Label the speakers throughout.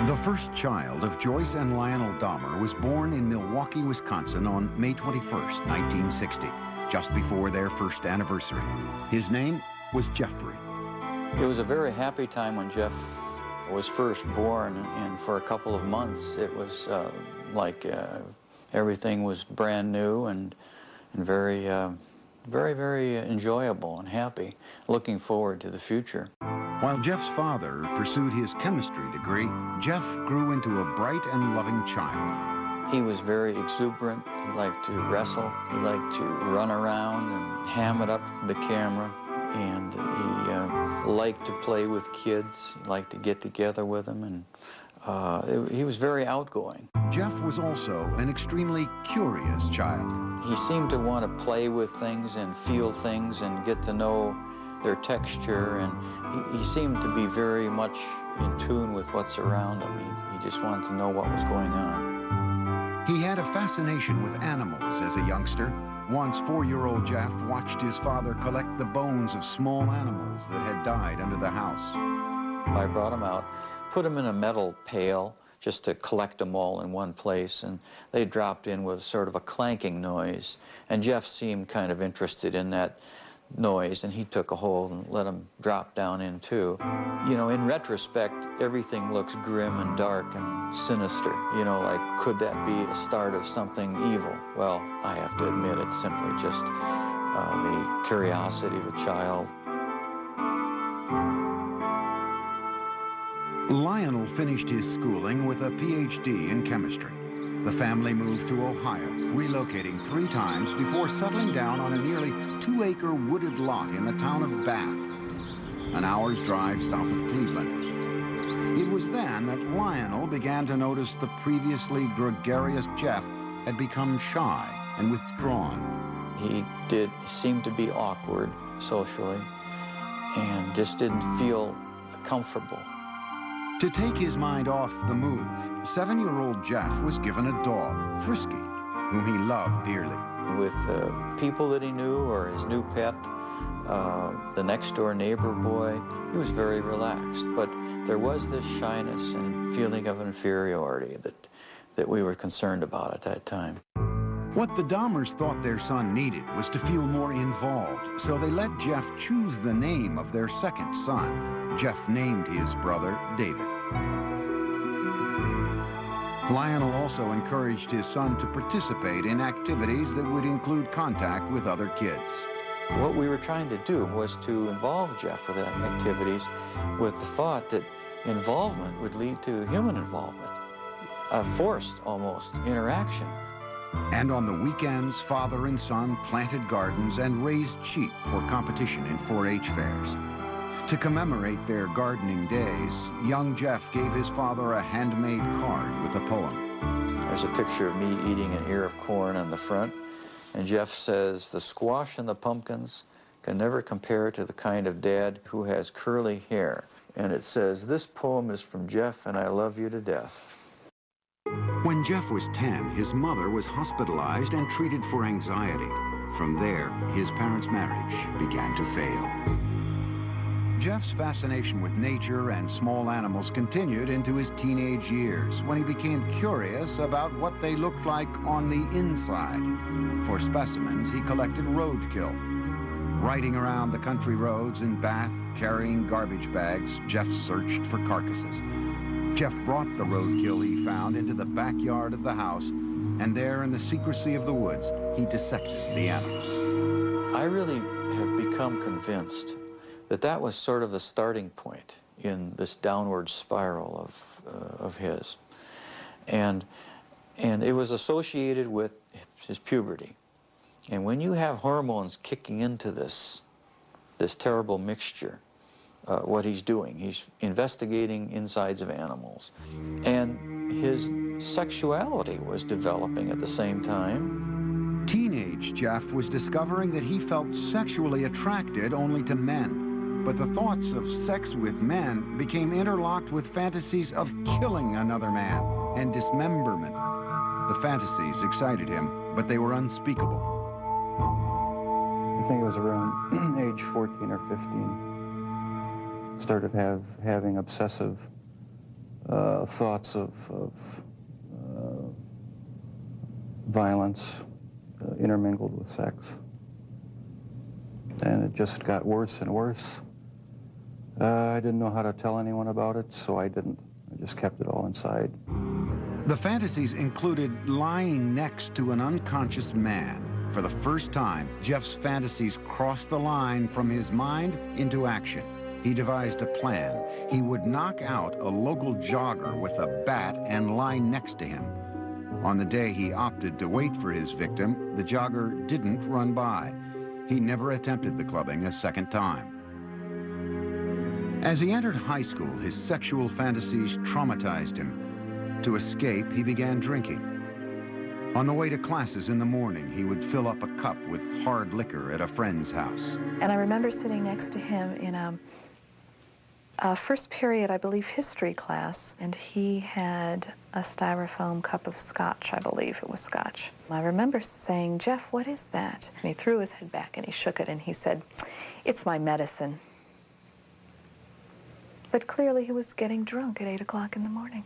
Speaker 1: The first child of Joyce and Lionel Dahmer was born in Milwaukee, Wisconsin on May 21st, 1960, just before their first anniversary. His name was Jeffrey.
Speaker 2: It was a very happy time when Jeff was first born, and for a couple of months it was like everything was brand new and very, very enjoyable and happy, looking forward to the future.
Speaker 1: While Jeff's father pursued his chemistry degree, Jeff grew into a bright and loving child.
Speaker 2: He was very exuberant. He liked to wrestle. He liked to run around and ham it up for the camera. And he liked to play with kids. He liked to get together with them. And he was very outgoing.
Speaker 1: Jeff was also an extremely curious child.
Speaker 2: He seemed to want to play with things and feel things and get to know their texture, and he seemed to be very much in tune with what's around him. He just wanted to know what was going on.
Speaker 1: He had a fascination with animals as a youngster. Once, 4-year-old Jeff watched his father collect the bones of small animals that had died under the house.
Speaker 2: I brought him out, put him in a metal pail just to collect them all in one place, and they dropped in with sort of a clanking noise, and Jeff seemed kind of interested in that noise, and he took a hold and let him drop down in too. You know, in retrospect, everything looks grim and dark and sinister. You know, like, could that be the start of something evil? Well, I have to admit, it's simply just the curiosity of a child.
Speaker 1: Lionel finished his schooling with a PhD in chemistry. The family moved to Ohio, relocating 3 times before settling down on a nearly 2-acre wooded lot in the town of Bath, an hour's drive south of Cleveland. It was then that Lionel began to notice the previously gregarious Jeff had become shy and withdrawn.
Speaker 2: He seemed to be awkward socially and just didn't feel comfortable.
Speaker 1: To take his mind off the move, 7-year-old Jeff was given a dog, Frisky, whom he loved dearly.
Speaker 2: With people that he knew or his new pet, the next-door neighbor boy, he was very relaxed. But there was this shyness and feeling of inferiority that we were concerned about at that time.
Speaker 1: What the Dahmers thought their son needed was to feel more involved, so they let Jeff choose the name of their second son. Jeff named his brother David. Lionel also encouraged his son to participate in activities that would include contact with other kids.
Speaker 2: What we were trying to do was to involve Jeff with activities with the thought that involvement would lead to human involvement, a forced, almost, interaction.
Speaker 1: And on the weekends, father and son planted gardens and raised sheep for competition in 4-H fairs. To commemorate their gardening days, young Jeff gave his father a handmade card with a poem.
Speaker 2: There's a picture of me eating an ear of corn on the front, and Jeff says, "The squash and the pumpkins can never compare to the kind of dad who has curly hair." And it says, "This poem is from Jeff, and I love you to death."
Speaker 1: When Jeff was 10, his mother was hospitalized and treated for anxiety. From there, his parents' marriage began to fail. Jeff's fascination with nature and small animals continued into his teenage years, when he became curious about what they looked like on the inside. For specimens, he collected roadkill. Riding around the country roads in Bath, carrying garbage bags, Jeff searched for carcasses. Jeff brought the roadkill he found into the backyard of the house, and there in the secrecy of the woods, he dissected the animals.
Speaker 2: I really have become convinced that that was sort of the starting point in this downward spiral of his. And it was associated with his puberty. And when you have hormones kicking into this terrible mixture, what he's doing, he's investigating insides of animals. And his sexuality was developing at the same time.
Speaker 1: Teenage Jeff was discovering that he felt sexually attracted only to men. But the thoughts of sex with men became interlocked with fantasies of killing another man and dismemberment. The fantasies excited him, but they were unspeakable.
Speaker 3: I think it was around age 14 or 15. Started having obsessive thoughts of violence intermingled with sex. And it just got worse and worse. I didn't know how to tell anyone about it, so I didn't. I just kept it all inside.
Speaker 1: The fantasies included lying next to an unconscious man. For the first time, Jeff's fantasies crossed the line from his mind into action. He devised a plan. He would knock out a local jogger with a bat and lie next to him. On the day he opted to wait for his victim, the jogger didn't run by. He never attempted the clubbing a second time. As he entered high school, his sexual fantasies traumatized him. To escape, he began drinking. On the way to classes in the morning, he would fill up a cup with hard liquor at a friend's house.
Speaker 4: And I remember sitting next to him in a first period, I believe, history class, and he had a styrofoam cup of scotch, I believe it was scotch. I remember saying, "Jeff, what is that?" And he threw his head back and he shook it and he said, "It's my medicine." But clearly he was getting drunk at 8 o'clock in the morning.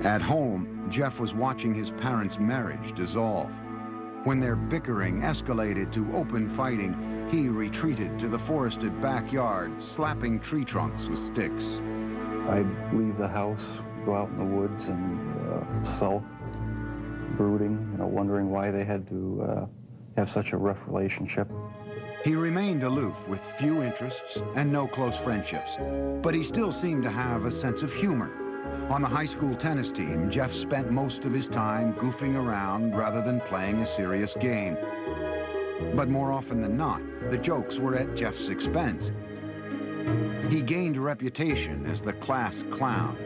Speaker 1: At home, Jeff was watching his parents' marriage dissolve. When their bickering escalated to open fighting, he retreated to the forested backyard, slapping tree trunks with sticks.
Speaker 3: I'd leave the house, go out in the woods and sulk, brooding, wondering why they had to have such a rough relationship.
Speaker 1: He remained aloof with few interests and no close friendships, but he still seemed to have a sense of humor. On the high school tennis team, Jeff spent most of his time goofing around rather than playing a serious game. But more often than not, the jokes were at Jeff's expense. He gained a reputation as the class clown.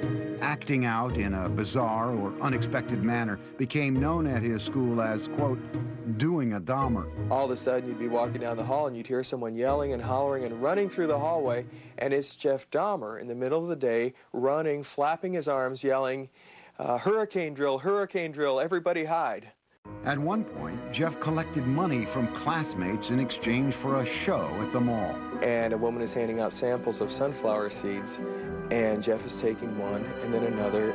Speaker 1: Acting out in a bizarre or unexpected manner became known at his school as, quote, doing a Dahmer.
Speaker 5: All of a sudden, you'd be walking down the hall and you'd hear someone yelling and hollering and running through the hallway, and it's Jeff Dahmer in the middle of the day, running, flapping his arms, yelling, hurricane drill, everybody hide.
Speaker 1: At one point, Jeff collected money from classmates in exchange for a show at the mall.
Speaker 5: And a woman is handing out samples of sunflower seeds, and Jeff is taking one, and then another,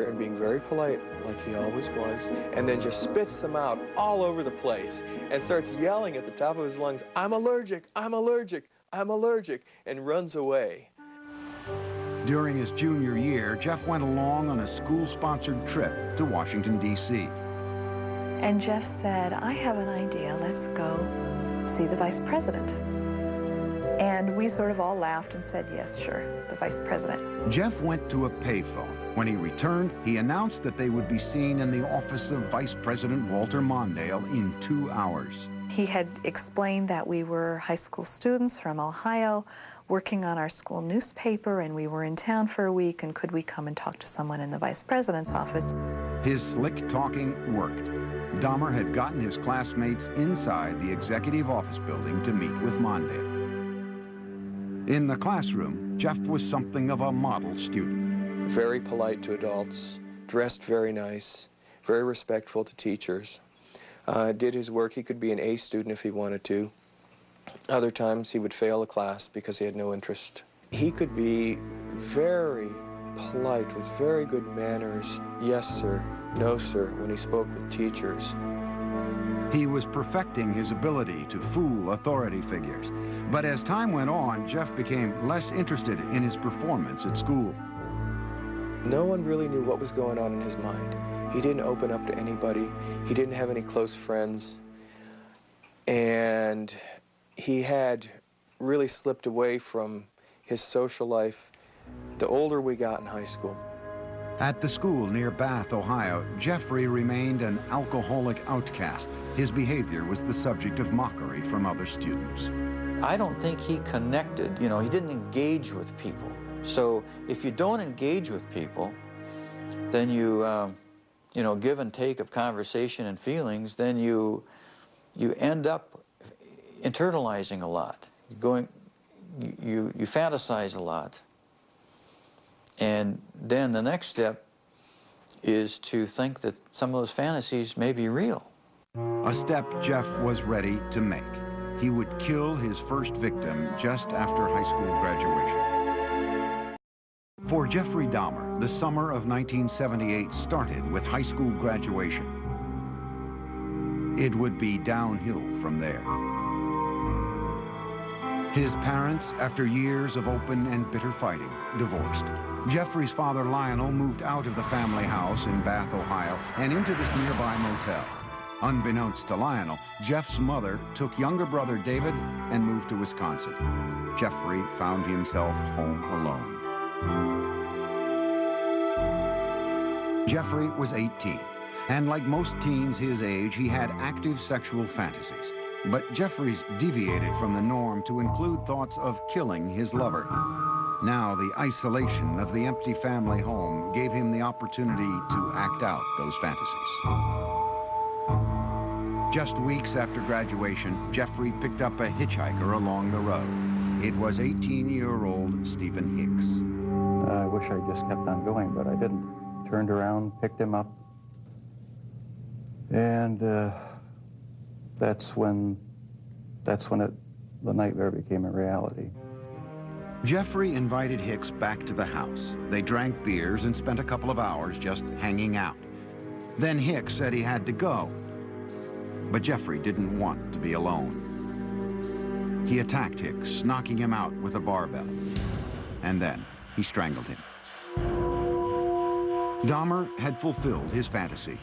Speaker 5: and being very polite, like he always was, and then just spits them out all over the place, and starts yelling at the top of his lungs, "I'm allergic, I'm allergic, I'm allergic," and runs away.
Speaker 1: During his junior year, Jeff went along on a school-sponsored trip to Washington, D.C.
Speaker 4: And Jeff said, "I have an idea, let's go see the vice president." And we sort of all laughed and said, "Yes, sure, the vice president."
Speaker 1: Jeff went to a payphone. When he returned, he announced that they would be seen in the office of Vice President Walter Mondale in 2 hours.
Speaker 4: He had explained that we were high school students from Ohio working on our school newspaper, and we were in town for a week, and could we come and talk to someone in the vice president's office?
Speaker 1: His slick talking worked. Dahmer had gotten his classmates inside the executive office building to meet with Mondale. In the classroom, Jeff was something of a model student.
Speaker 5: Very polite to adults, dressed very nice, very respectful to teachers. Did his work. He could be an A student if he wanted to. Other times he would fail a class because he had no interest. He could be very polite with very good manners. Yes, sir. No, sir, when he spoke with teachers.
Speaker 1: He was perfecting his ability to fool authority figures. But as time went on, Jeff became less interested in his performance at school.
Speaker 5: No one really knew what was going on in his mind. He didn't open up to anybody. He didn't have any close friends. And he had really slipped away from his social life the older we got in high school.
Speaker 1: At the school near Bath, Ohio, Jeffrey remained an alcoholic outcast. His behavior was the subject of mockery from other students.
Speaker 2: I don't think he connected, he didn't engage with people. So if you don't engage with people, then you give and take of conversation and feelings, then you end up internalizing a lot. You fantasize a lot. And then the next step is to think that some of those fantasies may be real.
Speaker 1: A step Jeff was ready to make. He would kill his first victim just after high school graduation. For Jeffrey Dahmer, the summer of 1978 started with high school graduation. It would be downhill from there. His parents, after years of open and bitter fighting, divorced. Jeffrey's father, Lionel, moved out of the family house in Bath, Ohio, and into this nearby motel. Unbeknownst to Lionel, Jeff's mother took younger brother David and moved to Wisconsin. Jeffrey found himself home alone. Jeffrey was 18, and like most teens his age, he had active sexual fantasies. But Jeffrey's deviated from the norm to include thoughts of killing his lover. Now, the isolation of the empty family home gave him the opportunity to act out those fantasies. Just weeks after graduation, Jeffrey picked up a hitchhiker along the road. It was 18-year-old Stephen Hicks.
Speaker 3: I wish I just kept on going, but I didn't. Turned around, picked him up, and that's when the nightmare became a reality.
Speaker 1: Jeffrey invited Hicks back to the house. They drank beers and spent a couple of hours just hanging out. Then Hicks said he had to go, but Jeffrey didn't want to be alone. He attacked Hicks, knocking him out with a barbell, and then he strangled him. Dahmer had fulfilled his fantasy,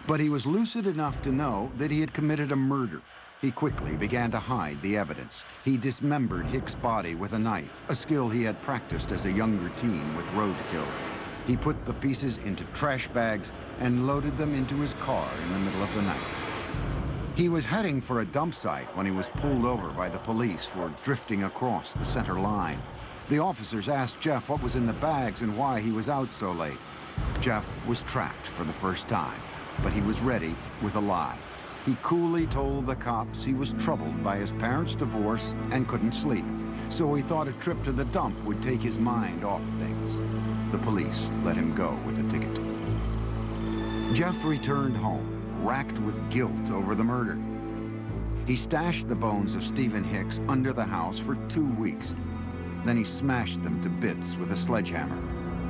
Speaker 1: but he was lucid enough to know that he had committed a murder. He quickly began to hide the evidence. He dismembered Hicks' body with a knife, a skill he had practiced as a younger teen with roadkill. He put the pieces into trash bags and loaded them into his car in the middle of the night. He was heading for a dump site when he was pulled over by the police for drifting across the center line. The officers asked Jeff what was in the bags and why he was out so late. Jeff was trapped for the first time, but he was ready with a lie. He coolly told the cops he was troubled by his parents' divorce and couldn't sleep, so he thought a trip to the dump would take his mind off things. The police let him go with a ticket. Jeff returned home, racked with guilt over the murder. He stashed the bones of Stephen Hicks under the house for 2 weeks. Then he smashed them to bits with a sledgehammer.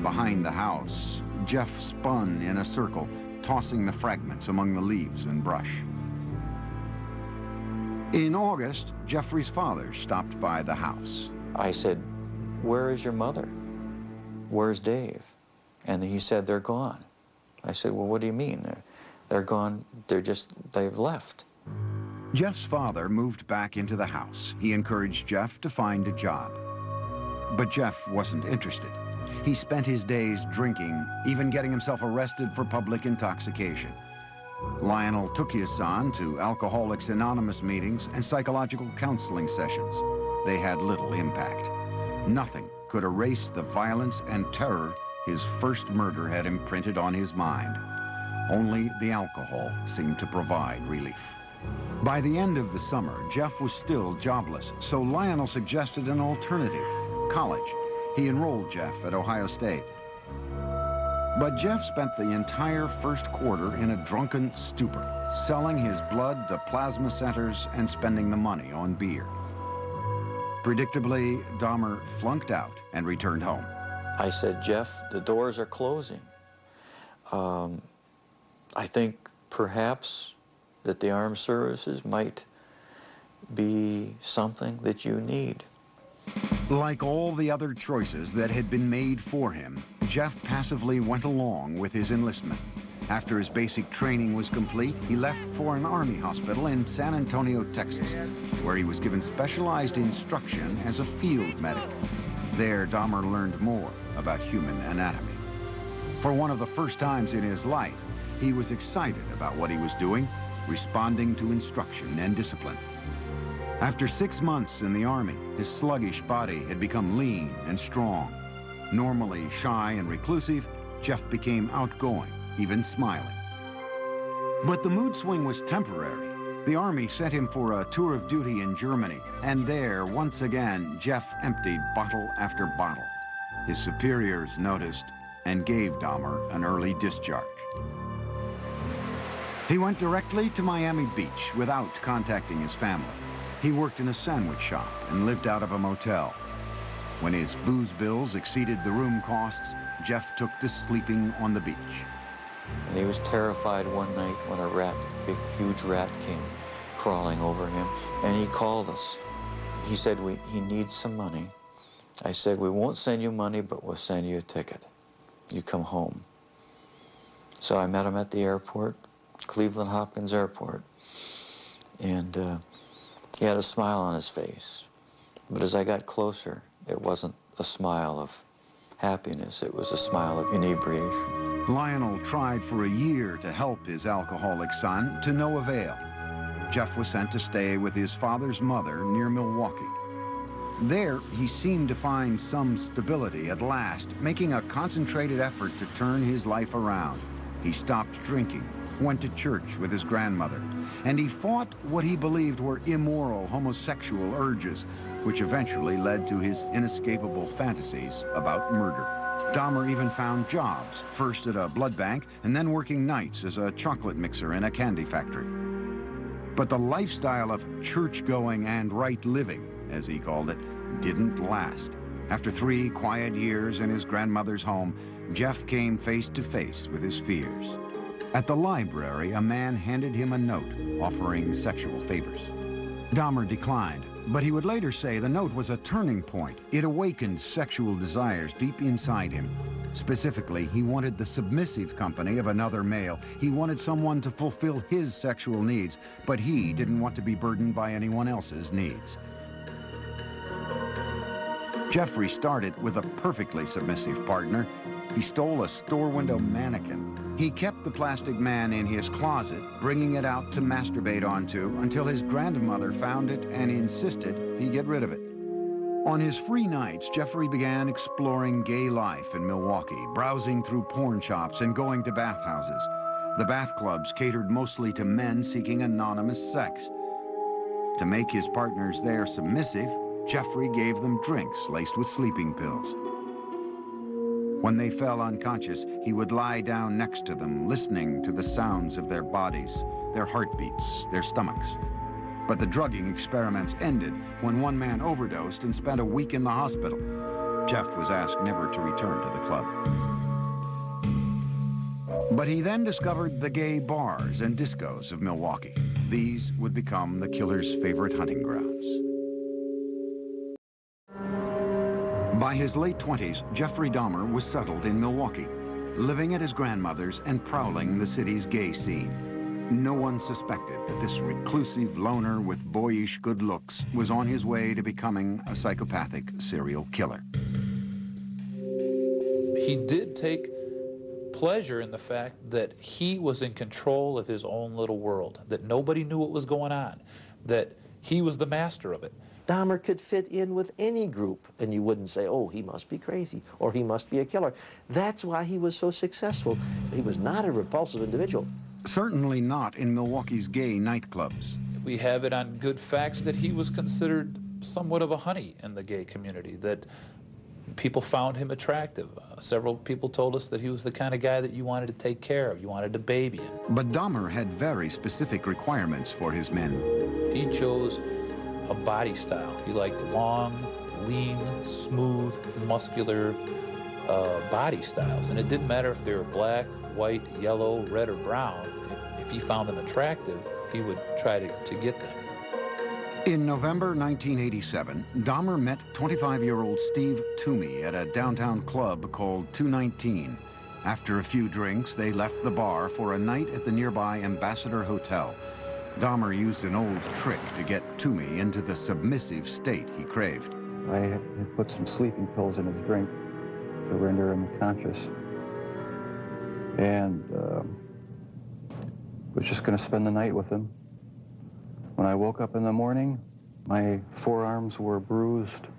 Speaker 1: Behind the house, Jeff spun in a circle, tossing the fragments among the leaves and brush. In August, Jeffrey's father stopped by the house.
Speaker 2: I said, "Where is your mother? Where's Dave?" And he said, "They're gone." I said, "Well, what do you mean? They're gone, they've left."
Speaker 1: Jeff's father moved back into the house. He encouraged Jeff to find a job. But Jeff wasn't interested. He spent his days drinking, even getting himself arrested for public intoxication. Lionel took his son to Alcoholics Anonymous meetings and psychological counseling sessions. They had little impact. Nothing could erase the violence and terror his first murder had imprinted on his mind. Only the alcohol seemed to provide relief. By the end of the summer, Jeff was still jobless, so Lionel suggested an alternative, college. He enrolled Jeff at Ohio State. But Jeff spent the entire first quarter in a drunken stupor, selling his blood to plasma centers and spending the money on beer. Predictably, Dahmer flunked out and returned home.
Speaker 2: I said, "Jeff, the doors are closing. I think perhaps that the armed services might be something that you need."
Speaker 1: Like all the other choices that had been made for him, Jeff passively went along with his enlistment. After his basic training was complete, he left for an Army hospital in San Antonio, Texas, where he was given specialized instruction as a field medic. There, Dahmer learned more about human anatomy. For one of the first times in his life, he was excited about what he was doing, responding to instruction and discipline. After 6 months in the Army, his sluggish body had become lean and strong. Normally shy and reclusive, Jeff became outgoing, even smiling. But the mood swing was temporary. The Army sent him for a tour of duty in Germany, and there, once again, Jeff emptied bottle after bottle. His superiors noticed and gave Dahmer an early discharge. He went directly to Miami Beach without contacting his family. He worked in a sandwich shop and lived out of a motel. When his booze bills exceeded the room costs, Jeff took to sleeping on the beach.
Speaker 2: And he was terrified one night when a rat, big, huge rat, came crawling over him, and he called us. He said, he needs some money. I said, we won't send you money, but we'll send you a ticket. You come home. So I met him at the airport, Cleveland Hopkins Airport, and he had a smile on his face. But as I got closer, it wasn't a smile of happiness, it was a smile of inebriation.
Speaker 1: Lionel tried for a year to help his alcoholic son, to no avail. Jeff was sent to stay with his father's mother near Milwaukee. There, he seemed to find some stability at last, making a concentrated effort to turn his life around. He stopped drinking, went to church with his grandmother, and he fought what he believed were immoral homosexual urges, which eventually led to his inescapable fantasies about murder. Dahmer even found jobs, first at a blood bank and then working nights as a chocolate mixer in a candy factory. But the lifestyle of church-going and right living, as he called it, didn't last. After 3 quiet years in his grandmother's home, Jeff came face to face with his fears. At the library, a man handed him a note offering sexual favors. Dahmer declined, but he would later say the note was a turning point. It awakened sexual desires deep inside him. Specifically, he wanted the submissive company of another male. He wanted someone to fulfill his sexual needs, but he didn't want to be burdened by anyone else's needs. Jeffrey started with a perfectly submissive partner. He stole a store window mannequin. He kept the plastic man in his closet, bringing it out to masturbate onto until his grandmother found it and insisted he get rid of it. On his free nights, Jeffrey began exploring gay life in Milwaukee, browsing through porn shops and going to bathhouses. The bath clubs catered mostly to men seeking anonymous sex. To make his partners there submissive, Jeffrey gave them drinks laced with sleeping pills. When they fell unconscious, he would lie down next to them, listening to the sounds of their bodies, their heartbeats, their stomachs. But the drugging experiments ended when one man overdosed and spent a week in the hospital. Jeff was asked never to return to the club. But he then discovered the gay bars and discos of Milwaukee. These would become the killer's favorite hunting grounds. By his late 20s, Jeffrey Dahmer was settled in Milwaukee, living at his grandmother's and prowling the city's gay scene. No one suspected that this reclusive loner with boyish good looks was on his way to becoming a psychopathic serial killer.
Speaker 6: He did take pleasure in the fact that he was in control of his own little world, that nobody knew what was going on, that he was the master of it.
Speaker 7: Dahmer could fit in with any group, and you wouldn't say, oh, he must be crazy, or he must be a killer. That's why he was so successful. He was not a repulsive individual.
Speaker 1: Certainly not in Milwaukee's gay nightclubs.
Speaker 6: We have it on good facts that he was considered somewhat of a honey in the gay community, that people found him attractive. Several people told us that he was the kind of guy that you wanted to take care of, you wanted to baby him.
Speaker 1: But Dahmer had very specific requirements for his men.
Speaker 6: He chose a body style. He liked long, lean, smooth, muscular body styles. And it didn't matter if they were black, white, yellow, red, or brown. If he found them attractive, he would try to get them.
Speaker 1: In November 1987, Dahmer met 25-year-old Steve Toomey at a downtown club called 219. After a few drinks, they left the bar for a night at the nearby Ambassador Hotel. Dahmer used an old trick to get Toomey into the submissive state he craved.
Speaker 3: I had put some sleeping pills in his drink to render him conscious. And was just going to spend the night with him. When I woke up in the morning, my forearms were bruised,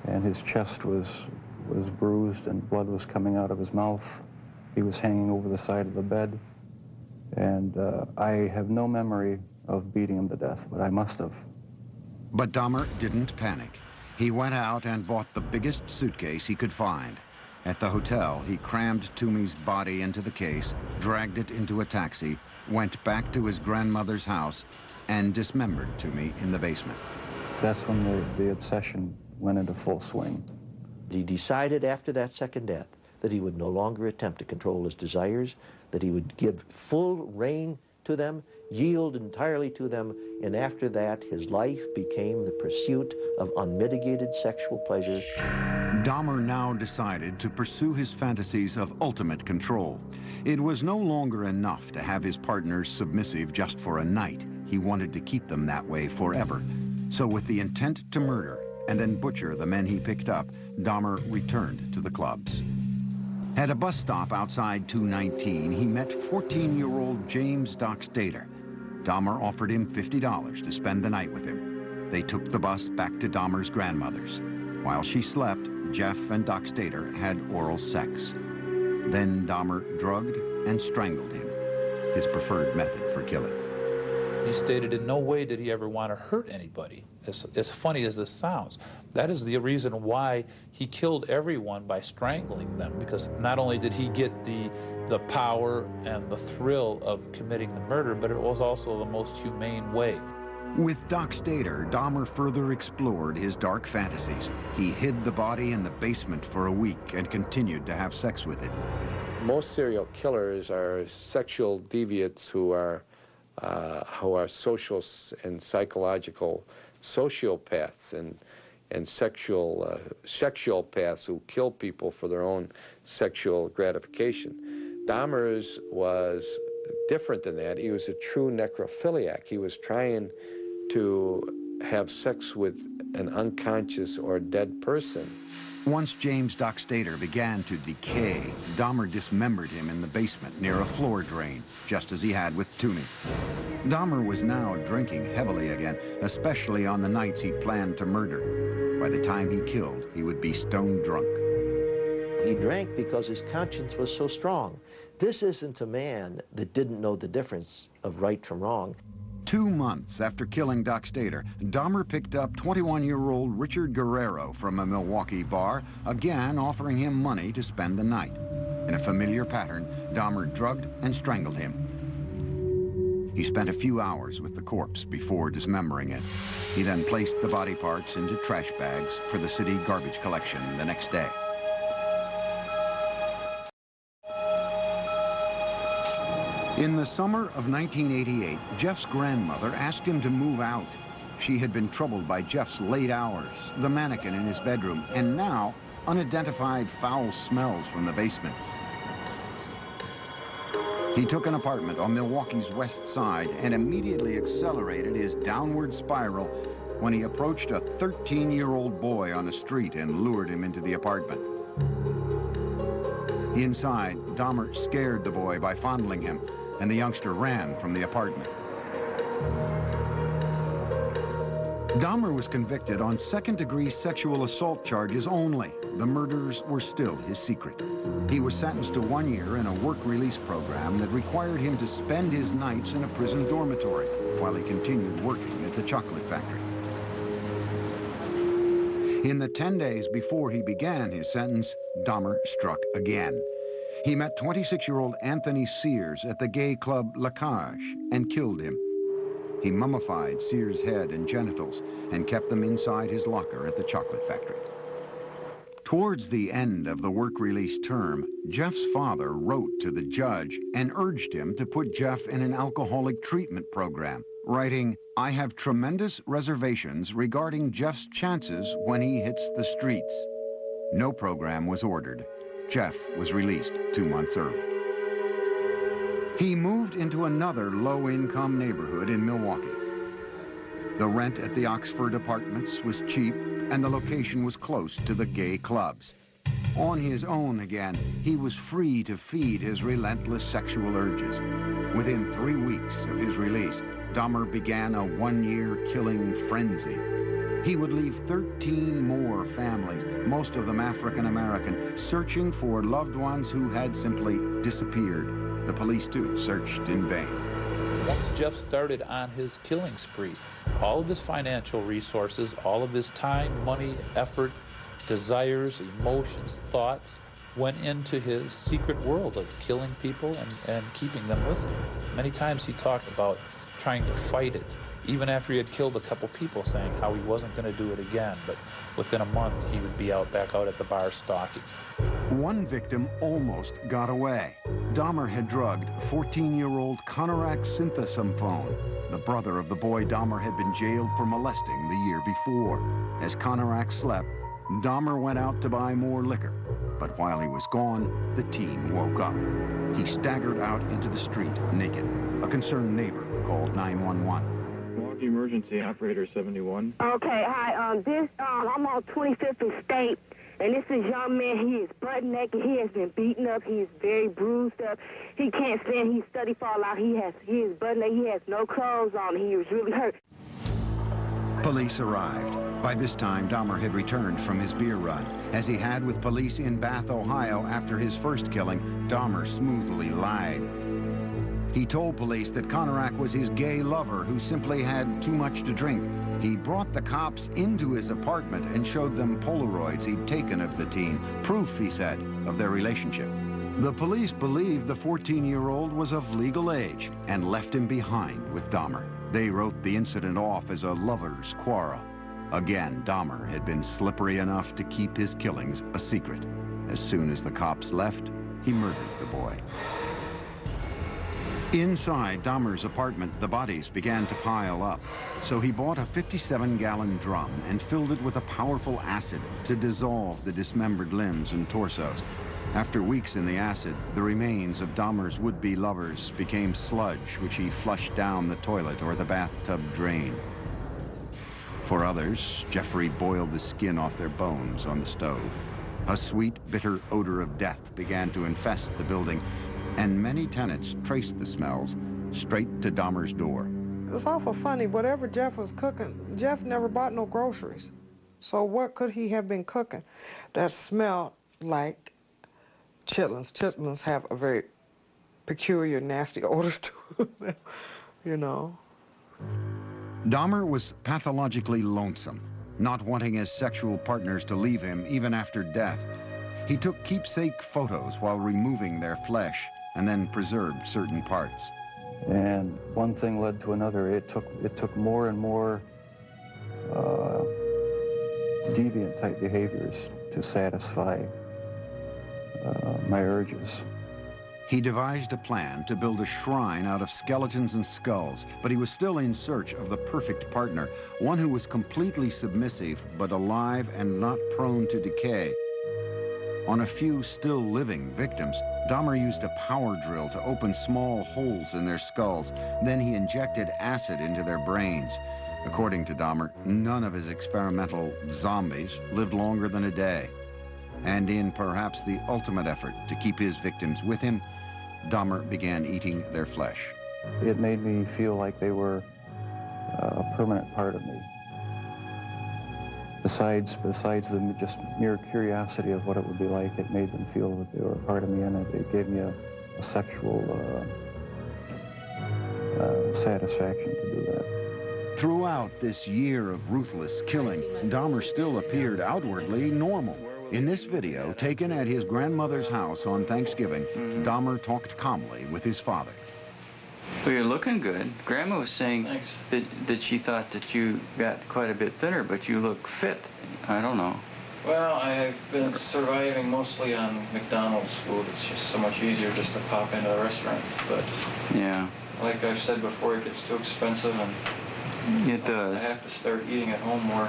Speaker 3: and his chest was bruised, and blood was coming out of his mouth. He was hanging over the side of the bed. And I have no memory of beating him to death, but I must have.
Speaker 1: But Dahmer didn't panic. He went out and bought the biggest suitcase he could find. At the hotel, he crammed Toomey's body into the case, dragged it into a taxi, went back to his grandmother's house, and dismembered Toomey in the basement.
Speaker 3: That's when the obsession went into full swing.
Speaker 7: He decided after that second death that he would no longer attempt to control his desires, that he would give full rein to them, yield entirely to them, and after that his life became the pursuit of unmitigated sexual pleasure.
Speaker 1: Dahmer now decided to pursue his fantasies of ultimate control. It was no longer enough to have his partners submissive just for a night. He wanted to keep them that way forever. So with the intent to murder and then butcher the men he picked up, Dahmer returned to the clubs. At a bus stop outside 219, he met 14-year-old James Dockstader. Dahmer offered him $50 to spend the night with him. They took the bus back to Dahmer's grandmother's. While she slept, Jeff and Dockstader had oral sex. Then Dahmer drugged and strangled him, his preferred method for killing.
Speaker 6: He stated in no way did he ever want to hurt anybody, as funny as this sounds. That is the reason why he killed everyone by strangling them, because not only did he get the power and the thrill of committing the murder, but it was also the most humane way.
Speaker 1: With Dockstader, Dahmer further explored his dark fantasies. He hid the body in the basement for a week and continued to have sex with it.
Speaker 8: Most serial killers are sexual deviants who are social and psychological sociopaths and sexual sexualpaths who kill people for their own sexual gratification. Dahmer's was different than that. He was a true necrophiliac. He was trying to have sex with an unconscious or dead person.
Speaker 1: Once James Dockstader began to decay, Dahmer dismembered him in the basement near a floor drain, just as he had with Toomey. Dahmer was now drinking heavily again, especially on the nights he planned to murder. By the time he killed, he would be stone drunk.
Speaker 7: He drank because his conscience was so strong. This isn't a man that didn't know the difference of right from wrong.
Speaker 1: 2 months after killing Dockstader, Dahmer picked up 21-year-old Richard Guerrero from a Milwaukee bar, again offering him money to spend the night. In a familiar pattern, Dahmer drugged and strangled him. He spent a few hours with the corpse before dismembering it. He then placed the body parts into trash bags for the city garbage collection the next day. In the summer of 1988, Jeff's grandmother asked him to move out. She had been troubled by Jeff's late hours, the mannequin in his bedroom, and now unidentified foul smells from the basement. He took an apartment on Milwaukee's west side and immediately accelerated his downward spiral when he approached a 13-year-old boy on the street and lured him into the apartment. Inside, Dahmer scared the boy by fondling him, and the youngster ran from the apartment. Dahmer was convicted on second-degree sexual assault charges only. The murders were still his secret. He was sentenced to 1 year in a work release program that required him to spend his nights in a prison dormitory while he continued working at the chocolate factory. In the 10 days before he began his sentence, Dahmer struck again. He met 26-year-old Anthony Sears at the gay club La Cage and killed him. He mummified Sears' head and genitals and kept them inside his locker at the chocolate factory. Towards the end of the work release term, Jeff's father wrote to the judge and urged him to put Jeff in an alcoholic treatment program, writing, "I have tremendous reservations regarding Jeff's chances when he hits the streets." No program was ordered. Jeff was released 2 months early. He moved into another low-income neighborhood in Milwaukee. The rent at the Oxford Apartments was cheap, and the location was close to the gay clubs. On his own again, he was free to feed his relentless sexual urges. Within 3 weeks of his release, Dahmer began a 1-year killing frenzy. He would leave 13 more families, most of them African-American, searching for loved ones who had simply disappeared. The police, too, searched in vain.
Speaker 6: Once Jeff started on his killing spree, all of his financial resources, all of his time, money, effort, desires, emotions, thoughts, went into his secret world of killing people and keeping them with him. Many times he talked about trying to fight it even after he had killed a couple people, saying how he wasn't going to do it again, but within a month he would be back out at the bar stalking.
Speaker 1: One victim almost got away. Dahmer had drugged 14-year-old Konorak Synthesomphone, the brother of the boy Dahmer had been jailed for molesting the year before. As Konorak slept, Dahmer went out to buy more liquor. But while he was gone, the teen woke up. He staggered out into the street naked. A concerned neighbor called 911.
Speaker 9: Milwaukee Emergency Operator 71.
Speaker 10: Okay, hi. I'm on 25th and State, and this is a young man. He is butt naked. He has been beaten up. He is very bruised up. He can't stand. He's study fall out. He is butt naked. He has no clothes on. He was really hurt.
Speaker 1: Police arrived. By this time, Dahmer had returned from his beer run. As he had with police in Bath, Ohio after his first killing, Dahmer smoothly lied. He told police that Konorak was his gay lover who simply had too much to drink. He brought the cops into his apartment and showed them Polaroids he'd taken of the teen, proof, he said, of their relationship. The police believed the 14-year-old was of legal age and left him behind with Dahmer. They wrote the incident off as a lover's quarrel. Again, Dahmer had been slippery enough to keep his killings a secret. As soon as the cops left, he murdered the boy. Inside Dahmer's apartment, the bodies began to pile up. So he bought a 57-gallon drum and filled it with a powerful acid to dissolve the dismembered limbs and torsos. After weeks in the acid, the remains of Dahmer's would-be lovers became sludge, which he flushed down the toilet or the bathtub drain. For others, Jeffrey boiled the skin off their bones on the stove. A sweet, bitter odor of death began to infest the building, and many tenants traced the smells straight to Dahmer's door.
Speaker 11: It's awful funny. Whatever Jeff was cooking, Jeff never bought no groceries. So what could he have been cooking that smelled like chitlins? Chitlins have a very peculiar, nasty odor to them, you know.
Speaker 1: Dahmer was pathologically lonesome, not wanting his sexual partners to leave him even after death. He took keepsake photos while removing their flesh and then preserved certain parts.
Speaker 3: And one thing led to another. It took more and more deviant type behaviors to satisfy my urges.
Speaker 1: He devised a plan to build a shrine out of skeletons and skulls, but he was still in search of the perfect partner, one who was completely submissive but alive and not prone to decay. On a few still living victims, Dahmer used a power drill to open small holes in their skulls. Then he injected acid into their brains. According to Dahmer, none of his experimental zombies lived longer than a day. And in perhaps the ultimate effort to keep his victims with him, Dahmer began eating their flesh.
Speaker 3: It made me feel like they were a permanent part of me. Besides the just mere curiosity of what it would be like, it made them feel that they were a part of me, and it gave me a sexual satisfaction to do that.
Speaker 1: Throughout this year of ruthless killing, Dahmer still appeared outwardly normal. In this video, taken at his grandmother's house on Thanksgiving, Dahmer talked calmly with his father.
Speaker 2: Well, you're looking good. Grandma was saying that she thought that you got quite a bit thinner, but you look fit. I don't know. Well, I've been surviving mostly on McDonald's food. It's just so much easier just to pop into a restaurant. But yeah, like I've said before, it gets too expensive, and it does. I have to start eating at home more.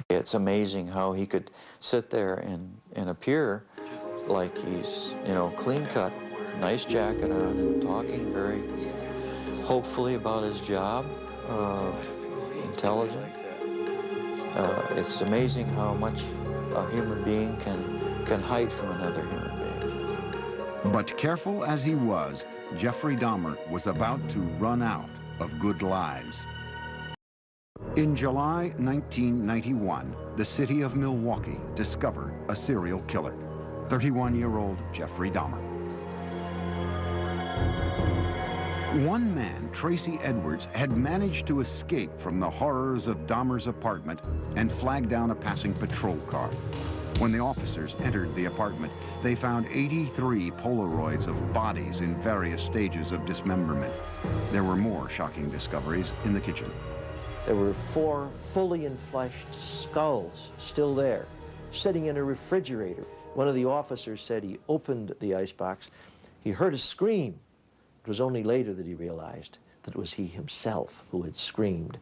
Speaker 2: It's amazing how he could sit there and appear like he's, you know, clean cut, nice jacket on, and talking very hopefully about his job, intelligent. It's amazing how much a human being can hide from another human being.
Speaker 1: But careful as he was, Jeffrey Dahmer was about to run out of good lies. In July 1991, the city of Milwaukee discovered a serial killer, 31-year-old Jeffrey Dahmer. One man, Tracy Edwards, had managed to escape from the horrors of Dahmer's apartment and flag down a passing patrol car. When the officers entered the apartment, they found 83 Polaroids of bodies in various stages of dismemberment. There were more shocking discoveries in the kitchen.
Speaker 7: There were 4 fully enfleshed skulls still there, sitting in a refrigerator. One of the officers said he opened the icebox. He heard a scream. It was only later that he realized that it was he himself who had screamed.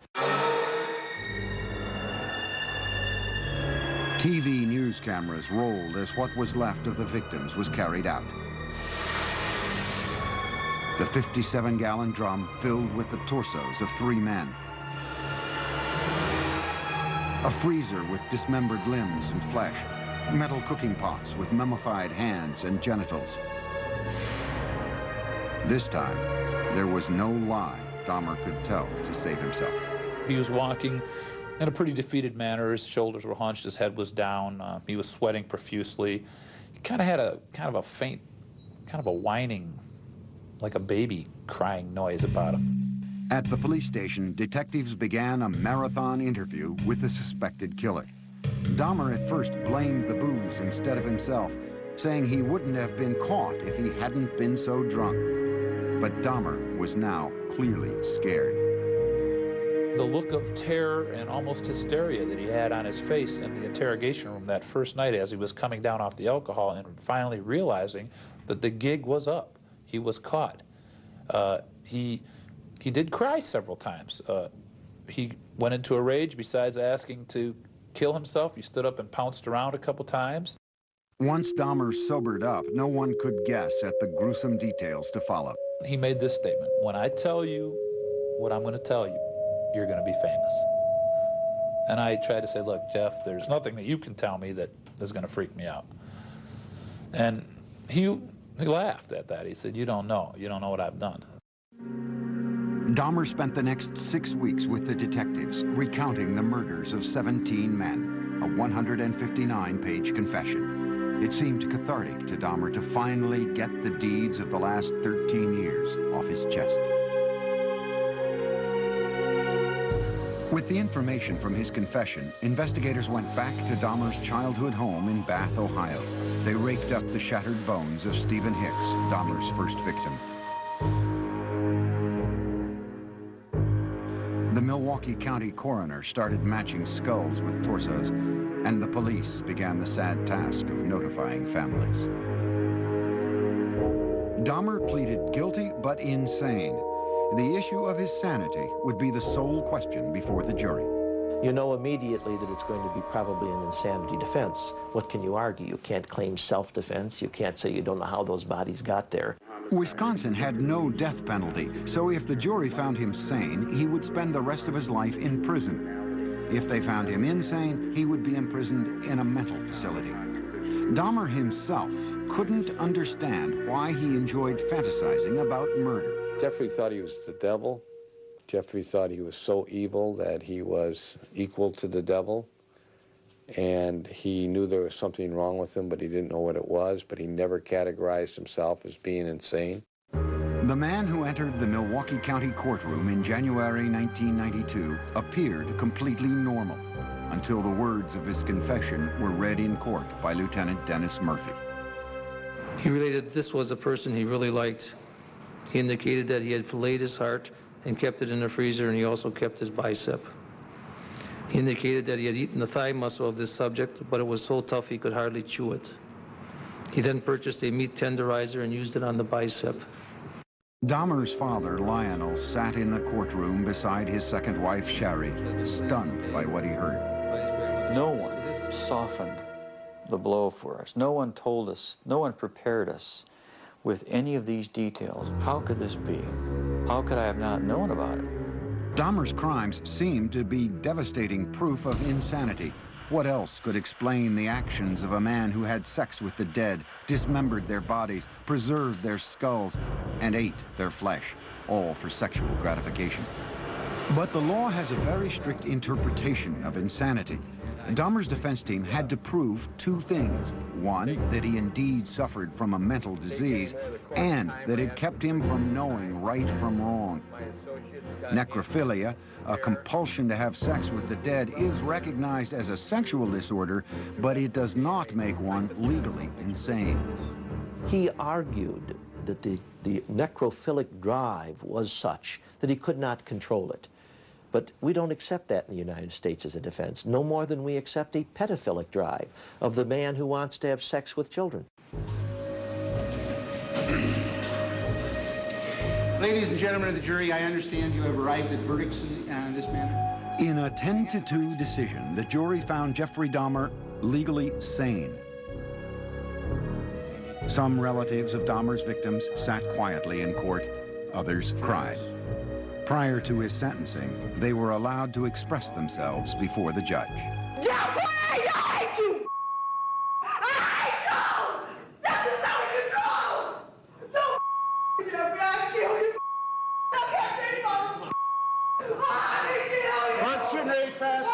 Speaker 1: TV news cameras rolled as what was left of the victims was carried out. The 57-gallon drum filled with the torsos of 3 men. A freezer with dismembered limbs and flesh. Metal cooking pots with mummified hands and genitals. This time, there was no lie Dahmer could tell to save himself.
Speaker 6: He was walking in a pretty defeated manner. His shoulders were hunched, his head was down, he was sweating profusely. He kind of had a faint, kind of a whining, like a baby crying noise about him.
Speaker 1: At the police station, detectives began a marathon interview with the suspected killer. Dahmer at first blamed the booze instead of himself, saying he wouldn't have been caught if he hadn't been so drunk. But Dahmer was now clearly scared.
Speaker 6: The look of terror and almost hysteria that he had on his face in the interrogation room that first night as he was coming down off the alcohol and finally realizing that the gig was up. He was caught. He did cry several times. He went into a rage. Besides asking to kill himself, he stood up and pounced around a couple times.
Speaker 1: Once Dahmer sobered up, no one could guess at the gruesome details to follow.
Speaker 6: He made this statement: when I tell you what I'm going to tell you, you're going to be famous. And I tried to say, look, Jeff, there's nothing that you can tell me that is going to freak me out. And he laughed at that. He said, you don't know what I've done.
Speaker 1: Dahmer spent the next 6 weeks with the detectives, recounting the murders of 17 men, a 159-page confession. It seemed cathartic to Dahmer to finally get the deeds of the last 13 years off his chest. With the information from his confession, investigators went back to Dahmer's childhood home in Bath, Ohio. They raked up the shattered bones of Stephen Hicks, Dahmer's first victim. The Milwaukee County coroner started matching skulls with torsos, and the police began the sad task of notifying families. Dahmer pleaded guilty but insane. The issue of his sanity would be the sole question before the jury.
Speaker 7: You know immediately that it's going to be probably an insanity defense. What can you argue? You can't claim self-defense. You can't say you don't know how those bodies got there.
Speaker 1: Wisconsin had no death penalty, so if the jury found him sane, he would spend the rest of his life in prison. If they found him insane, he would be imprisoned in a mental facility. Dahmer himself couldn't understand why he enjoyed fantasizing about murder.
Speaker 8: Jeffrey thought he was the devil. Jeffrey thought he was so evil that he was equal to the devil. And he knew there was something wrong with him, but he didn't know what it was, but he never categorized himself as being insane.
Speaker 1: The man who entered the Milwaukee County courtroom in January 1992 appeared completely normal until the words of his confession were read in court by Lieutenant Dennis Murphy.
Speaker 12: He related this was a person he really liked. He indicated that he had filleted his heart and kept it in the freezer, and he also kept his bicep. He indicated that he had eaten the thigh muscle of this subject, but it was so tough he could hardly chew it. He then purchased a meat tenderizer and used it on the bicep.
Speaker 1: Dahmer's father, Lionel, sat in the courtroom beside his second wife, Sherry, stunned by what he heard.
Speaker 2: No one softened the blow for us. No one told us, no one prepared us with any of these details. How could this be? How could I have not known about it?
Speaker 1: Dahmer's crimes seemed to be devastating proof of insanity. What else could explain the actions of a man who had sex with the dead, dismembered their bodies, preserved their skulls, and ate their flesh, all for sexual gratification? But the law has a very strict interpretation of insanity. Dahmer's defense team had to prove two things. One, that he indeed suffered from a mental disease, and that it kept him from knowing right from wrong. Necrophilia, a compulsion to have sex with the dead, is recognized as a sexual disorder, but it does not make one legally insane.
Speaker 7: He argued that the necrophilic drive was such that he could not control it. But we don't accept that in the United States as a defense, no more than we accept a pedophilic drive of the man who wants to have sex with children.
Speaker 13: Ladies and gentlemen of the jury, I understand you have arrived at verdicts in this manner.
Speaker 1: In a 10-2 decision, the jury found Jeffry Dahmer legally sane. Some relatives of Dahmer's victims sat quietly in court, others cried. Prior to his sentencing, they were allowed to express themselves before the judge.
Speaker 14: Jeffrey, I hate you! I hate you! This is out of control! Don't Jeffrey, I kill you! I can't be motherfucker! I kill you!
Speaker 13: Concentrate fast.
Speaker 14: I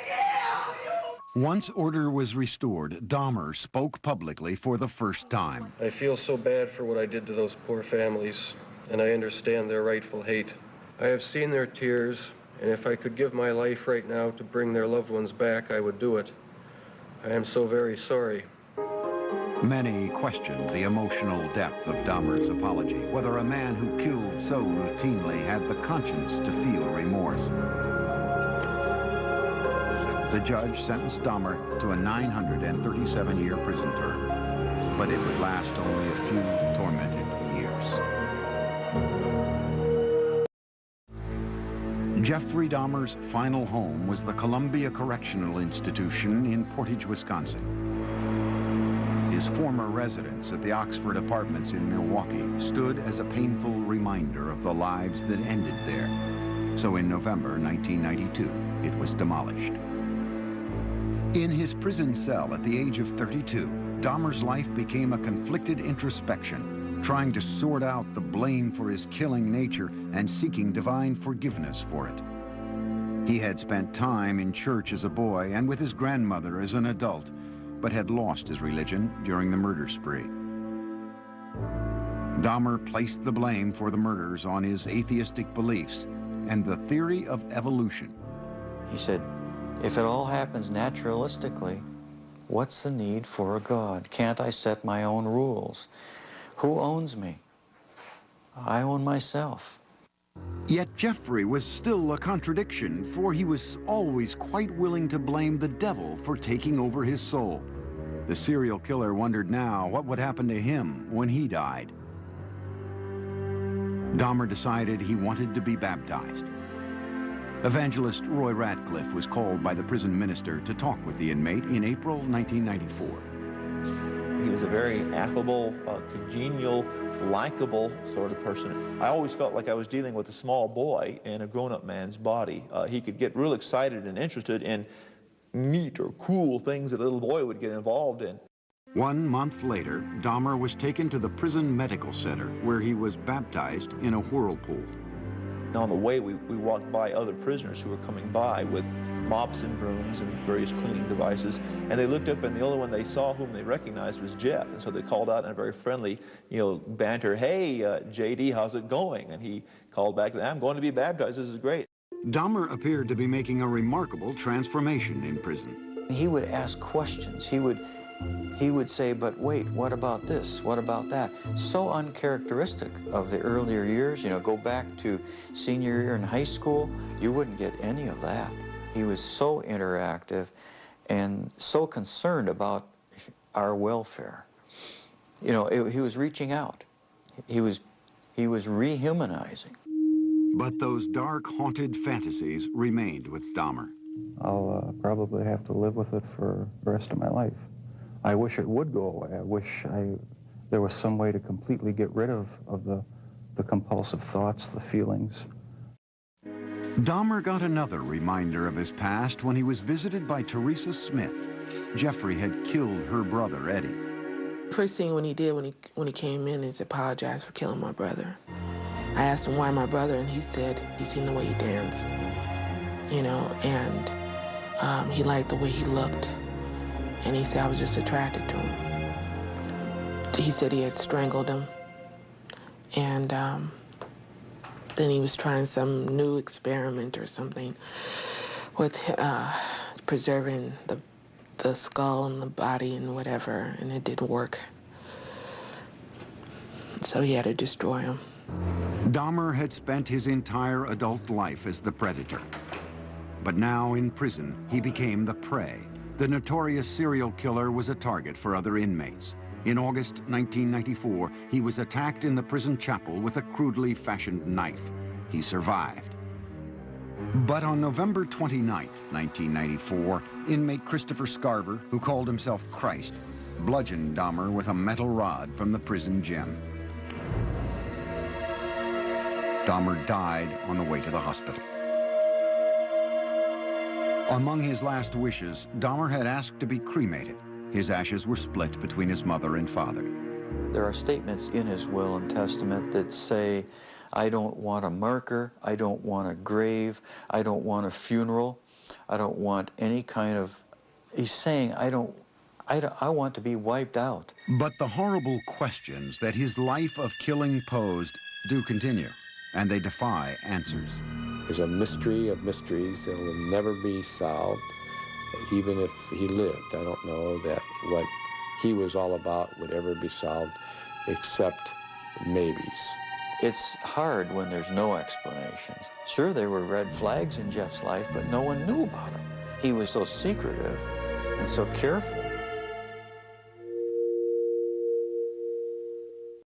Speaker 14: kill you!
Speaker 1: Once order was restored, Dahmer spoke publicly for the first time.
Speaker 15: I feel so bad for what I did to those poor families, and I understand their rightful hate. I have seen their tears, and if I could give my life right now to bring their loved ones back, I would do it. I am so very sorry.
Speaker 1: Many questioned the emotional depth of Dahmer's apology, whether a man who killed so routinely had the conscience to feel remorse. The judge sentenced Dahmer to a 937-year prison term, but it would last only a few tormented years. Jeffry Dahmer's final home was the Columbia Correctional Institution in Portage, Wisconsin. His former residence at the Oxford Apartments in Milwaukee stood as a painful reminder of the lives that ended there. So in November 1992, it was demolished. In his prison cell at the age of 32, Dahmer's life became a conflicted introspection, trying to sort out the blame for his killing nature and seeking divine forgiveness for it. He had spent time in church as a boy and with his grandmother as an adult, but had lost his religion during the murder spree. Dahmer placed the blame for the murders on his atheistic beliefs and the theory of evolution.
Speaker 2: He said, if it all happens naturalistically, what's the need for a God? Can't I set my own rules? Who owns me? I own myself.
Speaker 1: Yet Jeffrey was still a contradiction, for he was always quite willing to blame the devil for taking over his soul. The serial killer wondered now what would happen to him when he died. Dahmer decided he wanted to be baptized. Evangelist Roy Ratcliffe was called by the prison minister to talk with the inmate in April 1994.
Speaker 16: He was a very affable, congenial, likable sort of person. I always felt like I was dealing with a small boy in a grown-up man's body. He could get real excited and interested in neat or cool things that a little boy would get involved in.
Speaker 1: 1 month later, Dahmer was taken to the prison medical center, where he was baptized in a whirlpool.
Speaker 16: On the way, we walked by other prisoners who were coming by with mops and brooms and various cleaning devices, and they looked up, and the only one they saw whom they recognized was Jeff, and so they called out in a very friendly, banter, "Hey, JD, how's it going?" And he called back, "I'm going to be baptized, this is great."
Speaker 1: Dahmer appeared to be making a remarkable transformation in prison.
Speaker 2: He would ask questions. He would say, but wait, what about this? What about that? So uncharacteristic of the earlier years. Go back to senior year in high school, you wouldn't get any of that. He was so interactive and so concerned about our welfare. He was reaching out. He was rehumanizing.
Speaker 1: But those dark, haunted fantasies remained with Dahmer.
Speaker 3: I'll probably have to live with it for the rest of my life. I wish it would go away. I wish there was some way to completely get rid of the compulsive thoughts, the feelings.
Speaker 1: Dahmer got another reminder of his past when he was visited by Teresa Smith. Jeffrey had killed her brother, Eddie.
Speaker 17: First thing when he did when he came in is apologize for killing my brother. I asked him why my brother, and he said he seen the way he danced, and He liked the way he looked, and he said I was just attracted to him. He said he had strangled him, and then he was trying some new experiment or something with preserving the skull and the body and whatever, and it didn't work. So he had to destroy him.
Speaker 1: Dahmer had spent his entire adult life as the predator. But now in prison, he became the prey. The notorious serial killer was a target for other inmates. In August 1994, he was attacked in the prison chapel with a crudely fashioned knife. He survived. But on November 29th, 1994, inmate Christopher Scarver, who called himself Christ, bludgeoned Dahmer with a metal rod from the prison gym. Dahmer died on the way to the hospital. Among his last wishes, Dahmer had asked to be cremated. His ashes were split between his mother and father.
Speaker 2: There are statements in his will and testament that say, I don't want a marker, I don't want a grave, I don't want a funeral, I don't want any kind of... He's saying, I want to be wiped out.
Speaker 1: But the horrible questions that his life of killing posed do continue, and they defy answers.
Speaker 8: Is a mystery of mysteries that will never be solved, even if he lived. I don't know that what he was all about would ever be solved, except maybes.
Speaker 2: It's hard when there's no explanations. Sure, there were red flags in Jeff's life, but no one knew about him. He was so secretive and so careful.